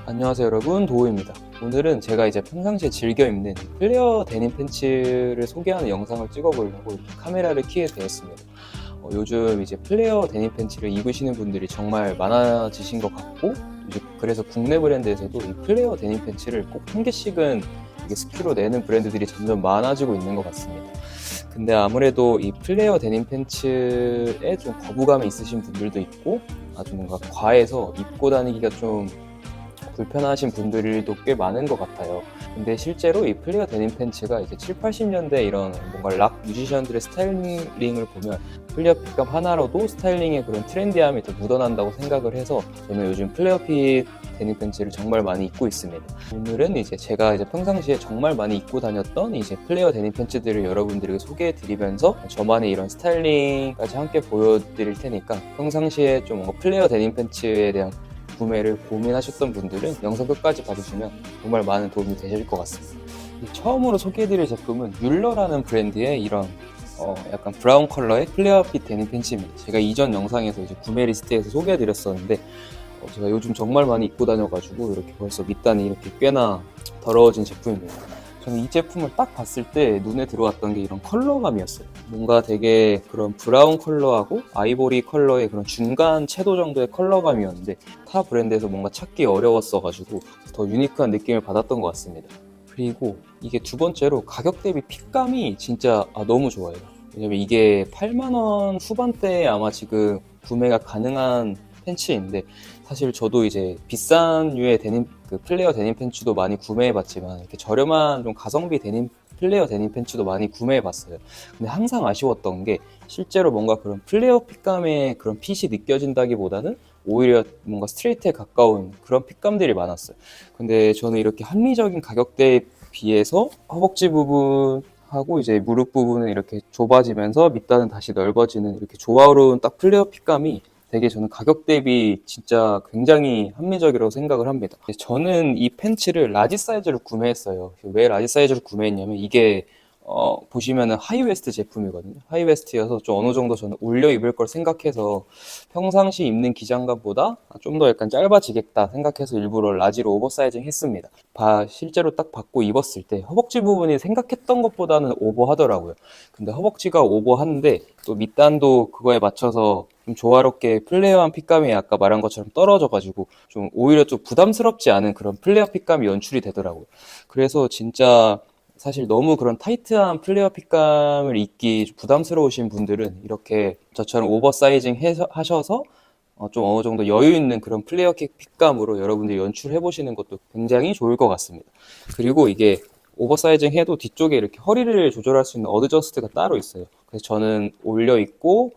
안녕하세요 여러분, 도우입니다. 오늘은 제가 이제 평상시에 즐겨 입는 플레어 데님 팬츠를 소개하는 영상을 찍어보려고 이렇게 카메라를 켜게 되었습니다. 요즘 이제 플레어 데님 팬츠를 입으시는 분들이 정말 많아지신 것 같고, 이제 그래서 국내 브랜드에서도 이 플레어 데님 팬츠를 꼭 한 개씩은 이게 SKU로 내는 브랜드들이 점점 많아지고 있는 것 같습니다. 근데 아무래도 이 플레어 데님 팬츠에 좀 거부감이 있으신 분들도 있고, 아주 뭔가 과해서 입고 다니기가 좀 불편하신 분들도 꽤 많은 것 같아요. 근데 실제로 이 플레어 데님 팬츠가 이제 7, 80년대 이런 뭔가 락 뮤지션들의 스타일링을 보면 플레어 핏감 하나로도 스타일링의 그런 트렌디함이 더 묻어난다고 생각을 해서 저는 요즘 플레어 핏 데님 팬츠를 정말 많이 입고 있습니다. 오늘은 이제 제가 평상시에 정말 많이 입고 다녔던 이제 플레어 데님 팬츠들을 여러분들에게 소개해 드리면서 저만의 이런 스타일링까지 함께 보여드릴 테니까 평상시에 좀 뭔가 플레어 데님 팬츠에 대한 구매를 고민하셨던 분들은 영상 끝까지 봐주시면 정말 많은 도움이 되실 것 같습니다. 처음으로 소개해드릴 제품은 뮬러라는 브랜드의 이런 약간 브라운 컬러의 플레어 핏 데님 팬츠입니다. 제가 이전 영상에서 이제 구매 리스트에서 소개해드렸었는데 제가 요즘 정말 많이 입고 다녀가지고 이렇게 벌써 밑단이 이렇게 꽤나 더러워진 제품입니다. 저는 이 제품을 딱 봤을 때 눈에 들어왔던 게 이런 컬러감이었어요. 뭔가 되게 그런 브라운 컬러하고 아이보리 컬러의 그런 중간 채도 정도의 컬러감이었는데 타 브랜드에서 뭔가 찾기 어려웠어가지고 더 유니크한 느낌을 받았던 것 같습니다. 그리고 이게 두 번째로 가격 대비 핏감이 진짜 너무 좋아요. 왜냐면 이게 8만 원 후반대에 아마 지금 구매가 가능한 팬츠인데, 사실 저도 이제 비싼 류의 데님 플레어 데님 팬츠도 많이 구매해봤지만 이렇게 저렴한 좀 가성비 데님 플레어 데님 팬츠도 많이 구매해봤어요. 근데 항상 아쉬웠던 게 실제로 뭔가 그런 플레어 핏감의 그런 핏이 느껴진다기보다는 오히려 뭔가 스트레이트에 가까운 그런 핏감들이 많았어요. 근데 저는 이렇게 합리적인 가격대에 비해서 허벅지 부분 하고 이제 무릎 부분은 이렇게 좁아지면서 밑단은 다시 넓어지는 이렇게 조화로운 딱 플레어 핏감이 되게 저는 가격 대비 진짜 굉장히 합리적이라고 생각을 합니다. 저는 이 팬츠를 라지 사이즈로 구매했어요. 왜 라지 사이즈로 구매했냐면 이게 보시면은 하이웨스트 제품이거든요. 하이웨스트여서 좀 어느 정도 저는 올려 입을 걸 생각해서 평상시 입는 기장감보다 좀 더 약간 짧아지겠다 생각해서 일부러 라지로 오버사이징 했습니다. 실제로 딱 받고 입었을 때 허벅지 부분이 생각했던 것보다는 오버하더라고요. 근데 허벅지가 오버한데 또 밑단도 그거에 맞춰서 좀 조화롭게 플레어한 핏감이 아까 말한 것처럼 떨어져가지고 좀 오히려 좀 부담스럽지 않은 그런 플레어 핏감이 연출이 되더라고요. 그래서 진짜 사실 너무 그런 타이트한 플레어 핏감을 입기 부담스러우신 분들은 이렇게 저처럼 오버사이징 하셔서 좀 어느 정도 여유 있는 그런 플레어 핏감으로 여러분들이 연출해 보시는 것도 굉장히 좋을 것 같습니다. 그리고 이게 오버사이징 해도 뒤쪽에 이렇게 허리를 조절할 수 있는 어드저스트가 따로 있어요. 그래서 저는 올려 입고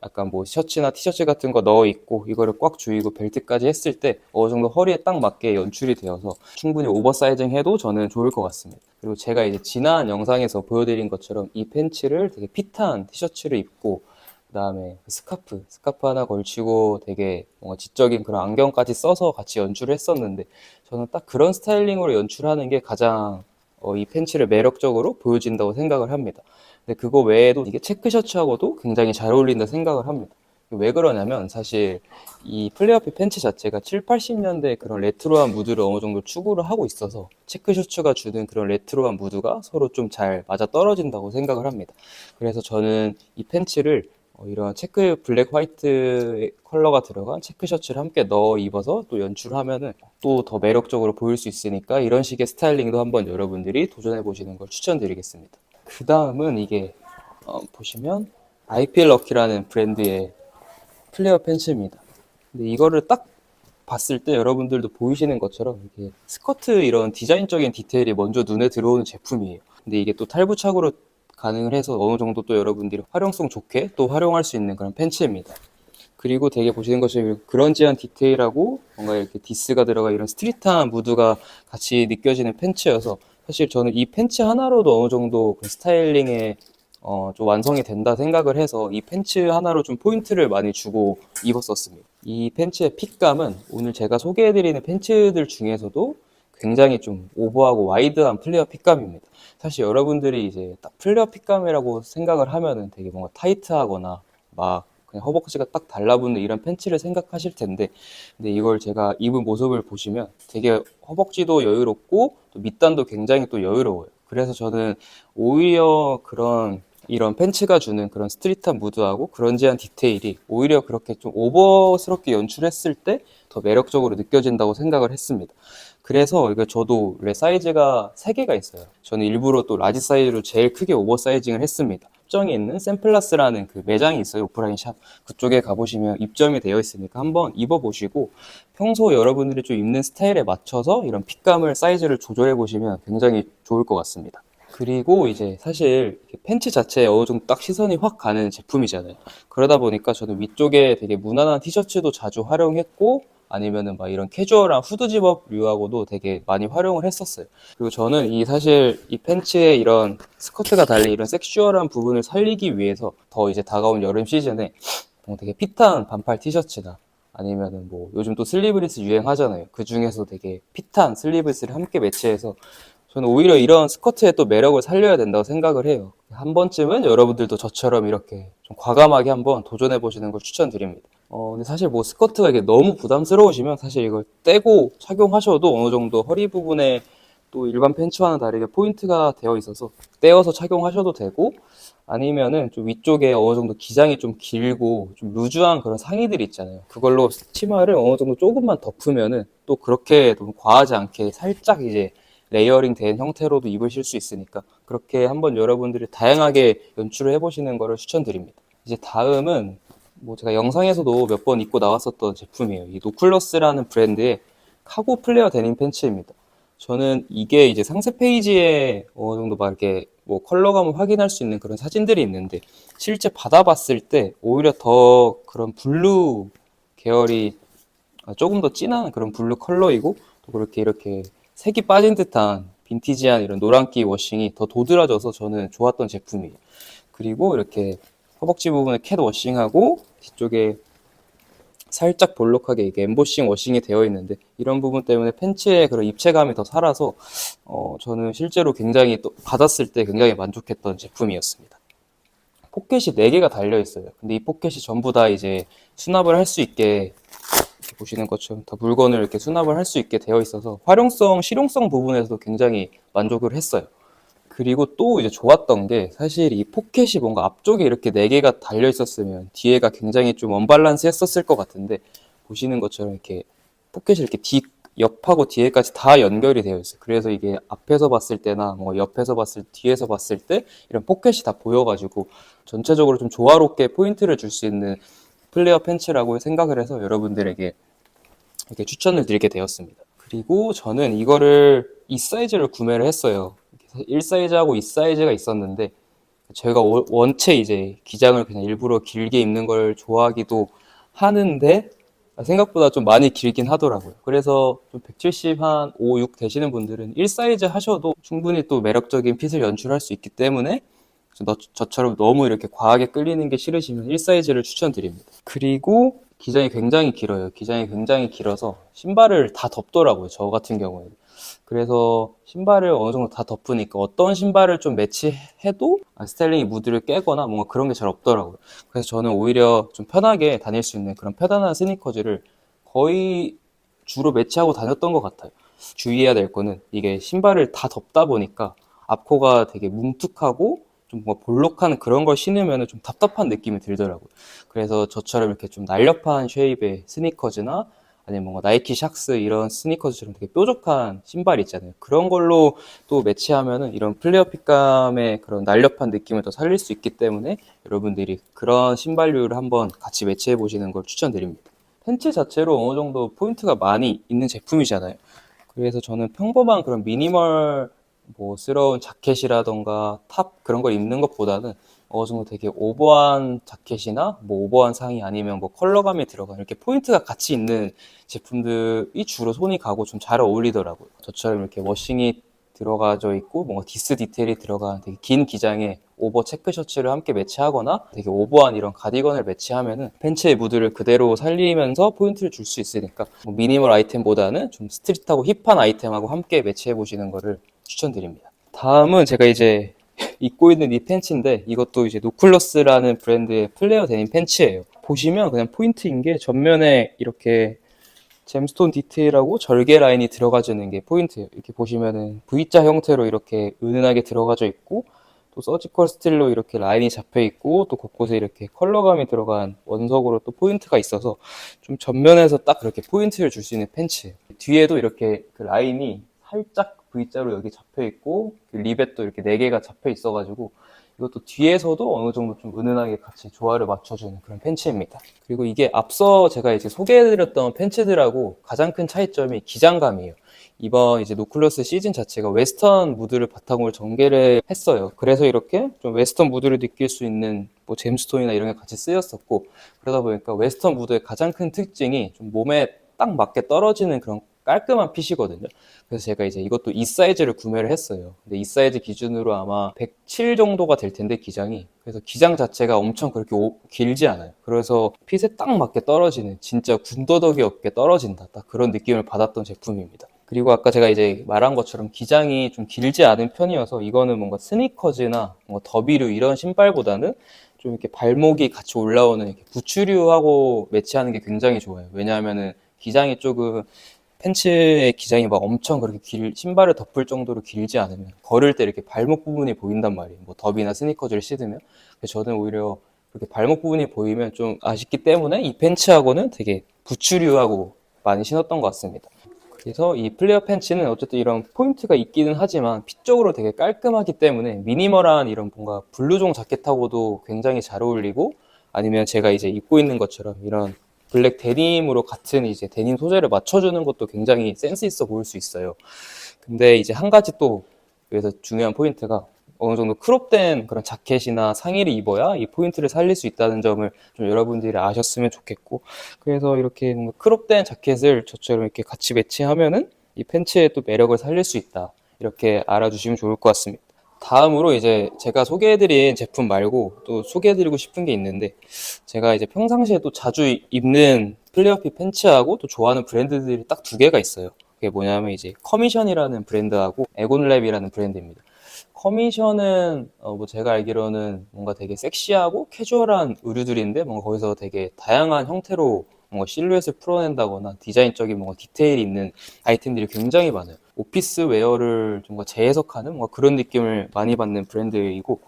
약간 뭐 셔츠나 티셔츠 같은 거 넣어 입고 이거를 꽉 조이고 벨트까지 했을 때 어느 정도 허리에 딱 맞게 연출이 되어서 충분히 오버사이징 해도 저는 좋을 것 같습니다. 그리고 제가 이제 지난 영상에서 보여드린 것처럼 이 팬츠를 되게 핏한 티셔츠를 입고 그다음에 스카프 하나 걸치고 되게 뭔가 지적인 그런 안경까지 써서 같이 연출을 했었는데, 저는 딱 그런 스타일링으로 연출하는 게 가장 이 팬츠를 매력적으로 보여진다고 생각을 합니다. 근데 그거 외에도 이게 체크 셔츠하고도 굉장히 잘 어울린다 생각을 합니다. 왜 그러냐면 사실 이 플레어핏 팬츠 자체가 7, 80년대 그런 레트로한 무드를 어느 정도 추구를 하고 있어서 체크 셔츠가 주는 그런 레트로한 무드가 서로 좀 잘 맞아 떨어진다고 생각을 합니다. 그래서 저는 이 팬츠를 이런 체크 블랙 화이트 컬러가 들어간 체크 셔츠를 함께 넣어 입어서 또 연출하면은 또 더 매력적으로 보일 수 있으니까 이런 식의 스타일링도 한번 여러분들이 도전해 보시는 걸 추천드리겠습니다. 그 다음은 이게 보시면 I Feel Lucky라는 브랜드의 플레어 팬츠입니다. 근데 이거를 딱 봤을 때 여러분들도 보이시는 것처럼 이렇게 스커트 이런 디자인적인 디테일이 먼저 눈에 들어오는 제품이에요. 근데 이게 또 탈부착으로 가능을 해서 어느 정도 또 여러분들이 활용성 좋게 또 활용할 수 있는 그런 팬츠입니다. 그리고 되게 보시는 것처럼 그런지한 디테일하고 뭔가 이렇게 디스가 들어가 이런 스트릿한 무드가 같이 느껴지는 팬츠여서 사실 저는 이 팬츠 하나로도 어느 정도 그 스타일링에 좀 완성이 된다 생각을 해서 이 팬츠 하나로 좀 포인트를 많이 주고 입었었습니다. 이 팬츠의 핏감은 오늘 제가 소개해드리는 팬츠들 중에서도 굉장히 좀 오버하고 와이드한 플레어 핏감입니다. 사실 여러분들이 이제 딱 플레어 핏감이라고 생각을 하면은 되게 뭔가 타이트하거나 막 그냥 허벅지가 딱 달라붙는 이런 팬츠를 생각하실 텐데, 근데 이걸 제가 입은 모습을 보시면 되게 허벅지도 여유롭고 또 밑단도 굉장히 또 여유로워요. 그래서 저는 오히려 이런 팬츠가 주는 그런 스트릿한 무드하고 그런지한 디테일이 오히려 그렇게 좀 오버스럽게 연출했을 때 더 매력적으로 느껴진다고 생각을 했습니다. 그래서 이거 저도 원래 사이즈가 3개가 있어요. 저는 일부러 또 라지 사이즈로 제일 크게 오버사이징을 했습니다. 합정에 있는 샘플라스라는 그 매장이 있어요. 오프라인 샵. 그쪽에 가보시면 입점이 되어 있으니까 한번 입어보시고 평소 여러분들이 좀 입는 스타일에 맞춰서 이런 핏감을, 사이즈를 조절해 보시면 굉장히 좋을 것 같습니다. 그리고 이제 사실 팬츠 자체에 어느 정도 딱 시선이 확 가는 제품이잖아요. 그러다 보니까 저는 위쪽에 되게 무난한 티셔츠도 자주 활용했고, 아니면은 막 이런 캐주얼한 후드 집업류하고도 되게 많이 활용을 했었어요. 그리고 저는 사실 이 팬츠에 이런 스커트가 달린 이런 섹슈얼한 부분을 살리기 위해서 더 이제 다가온 여름 시즌에 되게 핏한 반팔 티셔츠나 아니면은 뭐 요즘 또 슬리브리스 유행하잖아요. 그 중에서 되게 핏한 슬리브스를 함께 매치해서 저는 오히려 이런 스커트의 또 매력을 살려야 된다고 생각을 해요. 한 번쯤은 여러분들도 저처럼 이렇게 좀 과감하게 한번 도전해 보시는 걸 추천드립니다. 근데 사실 뭐 스커트가 이게 너무 부담스러우시면 사실 이걸 떼고 착용하셔도 어느 정도 허리 부분에 또 일반 팬츠와는 다르게 포인트가 되어 있어서 떼어서 착용하셔도 되고, 아니면은 좀 위쪽에 어느 정도 기장이 좀 길고 좀 루즈한 그런 상의들이 있잖아요. 그걸로 치마를 어느 정도 조금만 덮으면은 또 그렇게 너무 과하지 않게 살짝 이제 레이어링 된 형태로도 입으실 수 있으니까 그렇게 한번 여러분들이 다양하게 연출을 해보시는 거를 추천드립니다. 이제 다음은 뭐 제가 영상에서도 몇 번 입고 나왔었던 제품이에요. 이 노클러스라는 브랜드의 카고 플레어 데님 팬츠입니다. 저는 이게 이제 상세 페이지에 어느 정도 막 이렇게 뭐 컬러감을 확인할 수 있는 그런 사진들이 있는데, 실제 받아봤을 때 오히려 더 그런 블루 계열이 조금 더 진한 그런 블루 컬러이고, 또 그렇게 이렇게 색이 빠진 듯한 빈티지한 이런 노란기 워싱이 더 도드라져서 저는 좋았던 제품이에요. 그리고 이렇게 허벅지 부분에 캣 워싱하고 뒤쪽에 살짝 볼록하게 이게 엠보싱 워싱이 되어 있는데, 이런 부분 때문에 팬츠의 그런 입체감이 더 살아서 저는 실제로 굉장히 또 받았을 때 굉장히 만족했던 제품이었습니다. 포켓이 4개가 달려 있어요. 근데 이 포켓이 전부 다 이제 수납을 할 수 있게, 이렇게 보시는 것처럼 다 물건을 이렇게 수납을 할 수 있게 되어 있어서 활용성, 실용성 부분에서도 굉장히 만족을 했어요. 그리고 또 이제 좋았던 게, 사실 이 포켓이 뭔가 앞쪽에 이렇게 4개가 달려 있었으면 뒤에가 굉장히 좀 언밸런스 했었을 것 같은데, 보시는 것처럼 이렇게 포켓이 이렇게 옆하고 뒤에까지 다 연결이 되어 있어요. 그래서 이게 앞에서 봤을 때나 뭐 옆에서 봤을 때, 뒤에서 봤을 때 이런 포켓이 다 보여가지고 전체적으로 좀 조화롭게 포인트를 줄 수 있는 플레어 팬츠라고 생각을 해서 여러분들에게 이렇게 추천을 드리게 되었습니다. 그리고 저는 이거를 이 사이즈를 구매를 했어요. 1 사이즈하고 2 사이즈가 있었는데, 제가 원체 이제 기장을 그냥 일부러 길게 입는 걸 좋아하기도 하는데 생각보다 좀 많이 길긴 하더라고요. 그래서 좀 170 한 5, 6 되시는 분들은 1 사이즈 하셔도 충분히 또 매력적인 핏을 연출할 수 있기 때문에, 저처럼 너무 이렇게 과하게 끌리는 게 싫으시면 1 사이즈를 추천드립니다. 그리고 기장이 굉장히 길어요. 기장이 굉장히 길어서 신발을 다 덮더라고요, 저 같은 경우에는. 그래서 신발을 어느 정도 다 덮으니까 어떤 신발을 좀 매치해도 스타일링이 무드를 깨거나 뭔가 그런 게 잘 없더라고요. 그래서 저는 오히려 좀 편하게 다닐 수 있는 그런 편안한 스니커즈를 거의 주로 매치하고 다녔던 것 같아요. 주의해야 될 거는, 이게 신발을 다 덮다 보니까 앞코가 되게 뭉툭하고 좀 뭔가 볼록한 그런 걸 신으면 좀 답답한 느낌이 들더라고요. 그래서 저처럼 이렇게 좀 날렵한 쉐입의 스니커즈나 아니면 뭔가 나이키 샥스 이런 스니커즈처럼 되게 뾰족한 신발 있잖아요. 그런 걸로 또 매치하면은 이런 플레어 핏감의 그런 날렵한 느낌을 더 살릴 수 있기 때문에 여러분들이 그런 신발류를 한번 같이 매치해 보시는 걸 추천드립니다. 팬츠 자체로 어느 정도 포인트가 많이 있는 제품이잖아요. 그래서 저는 평범한 그런 미니멀 스러운 자켓이라던가 탑 그런 걸 입는 것보다는 어느 정도 되게 오버한 자켓이나 오버한 상의 아니면 컬러감이 들어간 이렇게 포인트가 같이 있는 제품들이 주로 손이 가고 좀 잘 어울리더라고요. 저처럼 이렇게 워싱이 들어가져 있고 뭔가 디스 디테일이 들어간 되게 긴 기장의 오버 체크 셔츠를 함께 매치하거나 되게 오버한 이런 가디건을 매치하면은 팬츠의 무드를 그대로 살리면서 포인트를 줄 수 있으니까 미니멀 아이템보다는 좀 스트릿하고 힙한 아이템하고 함께 매치해 보시는 거를 추천드립니다. 다음은 제가 이제 입고 있는 이 팬츠인데 이것도 이제 노클러스라는 브랜드의 플레어 데님 팬츠예요. 보시면 그냥 포인트인 게 전면에 이렇게 잼스톤 디테일하고 절개 라인이 들어가져 있는 게 포인트예요. 이렇게 보시면은 V자 형태로 이렇게 은은하게 들어가져 있고 또 서지컬 스틸로 이렇게 라인이 잡혀 있고 또 곳곳에 이렇게 컬러감이 들어간 원석으로 또 포인트가 있어서 좀 전면에서 딱 그렇게 포인트를 줄 수 있는 팬츠예요. 뒤에도 이렇게 그 라인이 살짝 V자로 여기 잡혀 있고 그 리벳도 이렇게 4개가 잡혀 있어가지고 이것도 뒤에서도 어느 정도 좀 은은하게 같이 조화를 맞춰주는 그런 팬츠입니다. 그리고 이게 앞서 제가 이제 소개해드렸던 팬츠들하고 가장 큰 차이점이 기장감이에요. 이번 이제 노클러스 시즌 자체가 웨스턴 무드를 바탕으로 전개를 했어요. 그래서 이렇게 좀 웨스턴 무드를 느낄 수 있는 뭐 잼스톤이나 이런 게 같이 쓰였었고, 그러다 보니까 웨스턴 무드의 가장 큰 특징이 좀 몸에 딱 맞게 떨어지는 그런 깔끔한 핏이거든요. 그래서 제가 이제 이것도 이 사이즈를 구매를 했어요. 근데 이 사이즈 기준으로 아마 107 정도가 될 텐데 기장이. 그래서 기장 자체가 엄청 그렇게 길지 않아요. 그래서 핏에 딱 맞게 떨어지는 진짜 군더더기 없게 떨어진다. 딱 그런 느낌을 받았던 제품입니다. 그리고 아까 제가 이제 말한 것처럼 기장이 좀 길지 않은 편이어서 이거는 뭔가 스니커즈나 뭔가 더비류 이런 신발보다는 좀 이렇게 발목이 같이 올라오는 이렇게 부츠류하고 매치하는 게 굉장히 좋아요. 왜냐하면은 기장이 조금 팬츠의 기장이 막 엄청 그렇게 신발을 덮을 정도로 길지 않으면 걸을 때 이렇게 발목 부분이 보인단 말이에요. 뭐 더비나 스니커즈를 신으면. 그래서 저는 오히려 그렇게 발목 부분이 보이면 좀 아쉽기 때문에 이 팬츠하고는 되게 부츠류하고 많이 신었던 것 같습니다. 그래서 이 플레어 팬츠는 어쨌든 이런 포인트가 있기는 하지만 핏적으로 되게 깔끔하기 때문에 미니멀한 이런 뭔가 블루종 자켓하고도 굉장히 잘 어울리고 아니면 제가 이제 입고 있는 것처럼 이런 블랙 데님으로 같은 이제 데님 소재를 맞춰주는 것도 굉장히 센스 있어 보일 수 있어요. 근데 이제 한 가지 또 여기서 중요한 포인트가 어느 정도 크롭된 그런 자켓이나 상의를 입어야 이 포인트를 살릴 수 있다는 점을 좀 여러분들이 아셨으면 좋겠고, 그래서 이렇게 뭔가 크롭된 자켓을 저처럼 이렇게 같이 매치하면은 이 팬츠의 또 매력을 살릴 수 있다. 이렇게 알아주시면 좋을 것 같습니다. 다음으로 이제 제가 소개해드린 제품 말고 또 소개해드리고 싶은 게 있는데, 제가 이제 평상시에 또 자주 입는 플레어핏 팬츠하고 또 좋아하는 브랜드들이 딱 2개가 있어요. 그게 뭐냐면 이제 커미션이라는 브랜드하고 에곤랩이라는 브랜드입니다. 커미션은 뭐 제가 알기로는 뭔가 되게 섹시하고 캐주얼한 의류들인데 뭔가 거기서 되게 다양한 형태로 뭔가 실루엣을 풀어낸다거나 디자인적인 뭔가 디테일이 있는 아이템들이 굉장히 많아요. 오피스 웨어를 뭔가 재해석하는 뭔가 그런 느낌을 많이 받는 브랜드이고,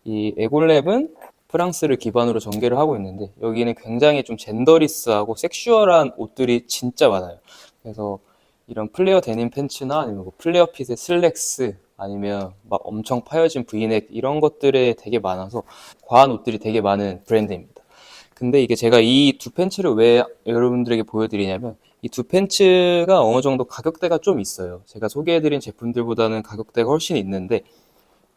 이 에골랩은 프랑스를 기반으로 전개를 하고 있는데 여기는 굉장히 좀 젠더리스하고 섹슈얼한 옷들이 진짜 많아요. 그래서 이런 플레어 데님 팬츠나 아니면 뭐 플레어 핏의 슬랙스 아니면 막 엄청 파여진 브이넥 이런 것들에 되게 많아서 과한 옷들이 되게 많은 브랜드입니다. 근데 이게 제가 이 2팬츠를 왜 여러분들에게 보여드리냐면 이 2팬츠가 어느 정도 가격대가 좀 있어요. 제가 소개해드린 제품들보다는 가격대가 훨씬 있는데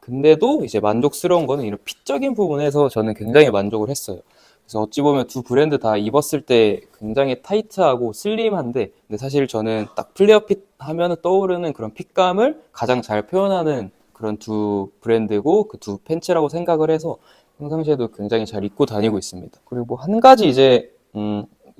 근데도 이제 만족스러운 거는 이런 핏적인 부분에서 저는 굉장히 만족을 했어요. 그래서 어찌 보면 2브랜드 다 입었을 때 굉장히 타이트하고 슬림한데, 근데 사실 저는 딱 플레어 핏 하면 떠오르는 그런 핏감을 가장 잘 표현하는 그런 2브랜드고 그 2팬츠라고 생각을 해서 평상시에도 굉장히 잘 입고 다니고 있습니다. 그리고 한 가지 이제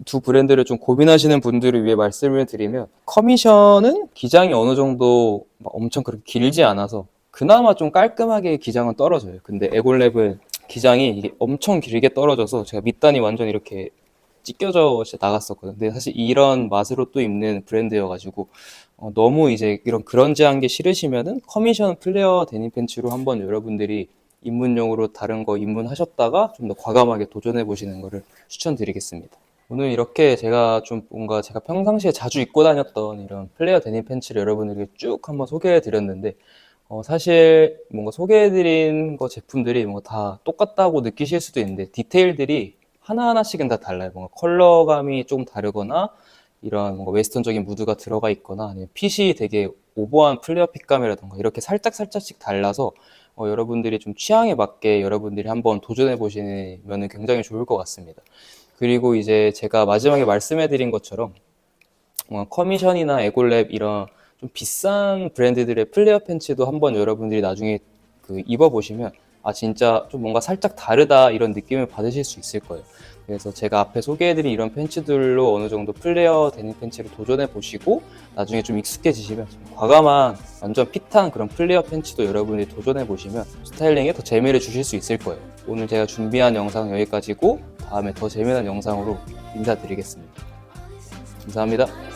2브랜드를 좀 고민하시는 분들을 위해 말씀을 드리면, 커미션은 기장이 어느 정도 엄청 그렇게 길지 않아서 그나마 좀 깔끔하게 기장은 떨어져요. 근데 에골랩은 기장이 이게 엄청 길게 떨어져서 제가 밑단이 완전 이렇게 찢겨져 나갔었거든요. 근데 사실 이런 맛으로 또 입는 브랜드여가지고 너무 이제 이런 그런지한 게 싫으시면은 커미션 플레어 데님 팬츠로 한번 여러분들이 입문용으로 다른 거 입문하셨다가 좀 더 과감하게 도전해 보시는 거를 추천드리겠습니다. 오늘 이렇게 제가 좀 뭔가 제가 평상시에 자주 입고 다녔던 이런 플레어 데님 팬츠를 여러분들에게 쭉 한번 소개해 드렸는데, 사실 뭔가 소개해드린 거 제품들이 뭔가 다 똑같다고 느끼실 수도 있는데 디테일들이 하나하나씩은 다 달라요. 뭔가 컬러감이 좀 다르거나 이런 뭔가 웨스턴적인 무드가 들어가 있거나 아니면 핏이 되게 오버한 플레어 핏감이라던가 이렇게 살짝씩 달라서 여러분들이 좀 취향에 맞게 여러분들이 한번 도전해 보시면 굉장히 좋을 것 같습니다. 그리고 이제 제가 마지막에 말씀해드린 것처럼 커미션이나 에골랩 이런 좀 비싼 브랜드들의 플레어 팬츠도 한번 여러분들이 나중에 그 입어보시면 아 진짜 좀 뭔가 살짝 다르다 이런 느낌을 받으실 수 있을 거예요. 그래서 제가 앞에 소개해드린 이런 팬츠들로 어느 정도 플레어 데님 팬츠를 도전해 보시고 나중에 좀 익숙해지시면 좀 과감한 완전 핏한 그런 플레어 팬츠도 여러분이 도전해 보시면 스타일링에 더 재미를 주실 수 있을 거예요. 오늘 제가 준비한 영상은 여기까지고 다음에 더 재미난 영상으로 인사드리겠습니다. 감사합니다.